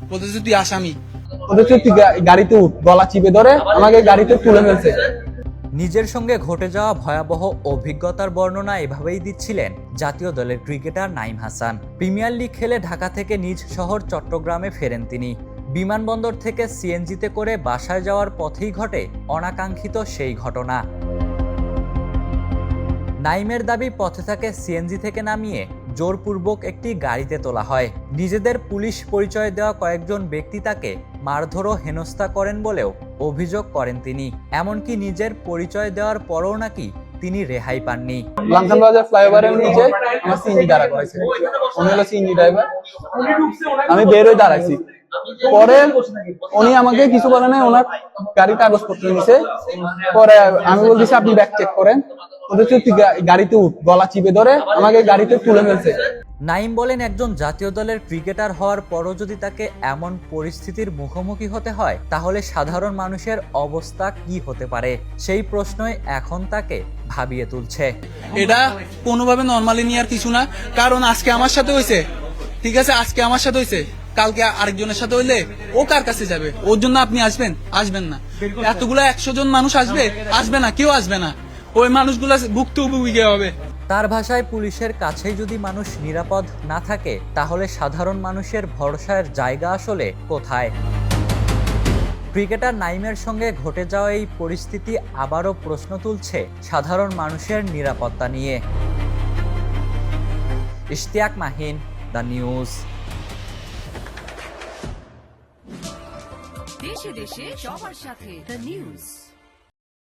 বলতেছে তুই আসামি। ওদের তুই গাড়িতে উঠ, গলা চিপে ধরে আমাকে গাড়িতে তুলে ফেলছে। নিজের সঙ্গে ঘটে যাওয়া ভয়াবহ অভিজ্ঞতার বর্ণনা এভাবেই দিচ্ছিলেন জাতীয় দলের cricketer Naim Hasan. Premier league খেলে ঢাকা থেকে নিজ শহর চট্টগ্রামে ফেরেন তিনি। বিমানবন্দর থেকে সিএনজিতে করে বাসায় যাওয়ার পথেই ঘটে অনাকাঙ্ক্ষিত সেই ঘটনা। নাঈমের দাবি, পথে তাকে সিএনজি থেকে নামিয়ে জোরপূর্বক একটি গাড়িতে তোলা হয়। নিজেদের পুলিশ পরিচয় দেওয়া কয়েকজন ব্যক্তি তাকে মারধর ও হেনস্থা করেন বলেও অভিযোগ করেন তিনি। এমনকি নিজের পরিচয় দেওয়ার পরও নাকি তিনি রেহাই পাননি। লামখান বাজার ফ্লাইওভারের নিচে আমার সিএনজি দাঁড়া করেছে, উনি হলো সিএনজি ড্রাইভার। আমি বের হয়ে দাঁড়াইছি, পরে উনি আমাকে কিছু বলে নাই, ওনার গাড়ির কাগজপত্র নিছে। পরে আমি বলতেছি আপনি ব্যাগ চেক করেন, ওদের তুই গাড়িতে উঠ, গলা চিপে ধরে আমাকে গাড়িতে তুলে ফেলছে। নাঈম বলেন, একজন জাতীয় দলের ক্রিকেটার হওয়ার পরও যদি তাকে এমন পরিস্থিতির মুখোমুখি হতে হয়, তাহলে সাধারণ মানুষের অবস্থা কি হতে পারে, সেই প্রশ্নই এখন তাকে ভাবিয়ে তুলছে। এটা কোনোভাবে নর্মালি নেওয়ার কিছু না, কারণ আজকে আমার সাথে হয়েছে, ঠিক আছে, আজকে আমার সাথে হয়েছে, কালকে আরেকজনের সাথে হইলে ও কার কাছে যাবে? ওর জন্য আপনি আসবেন? আসবেন না। এতগুলা 100 জন মানুষ আসবে? আসবে না, কেউ আসবে না। ওই মানুষগুলা ভুক্তভোগী হবে। তার ভাষায়, পুলিশের কাছেই যদি মানুষ নিরাপদ না থাকে, তাহলে সাধারণ মানুষের ভরসার জায়গা আসলে কোথায়? ক্রিকেটার নাঈমের সঙ্গে ঘটে যাওয়া এই পরিস্থিতি আবারও প্রশ্ন তুলছে সাধারণ মানুষের নিরাপত্তা নিয়ে। Ishtiaq Mahin, the news. দেশে দেশে সবার সাথে দ্য নিউজ।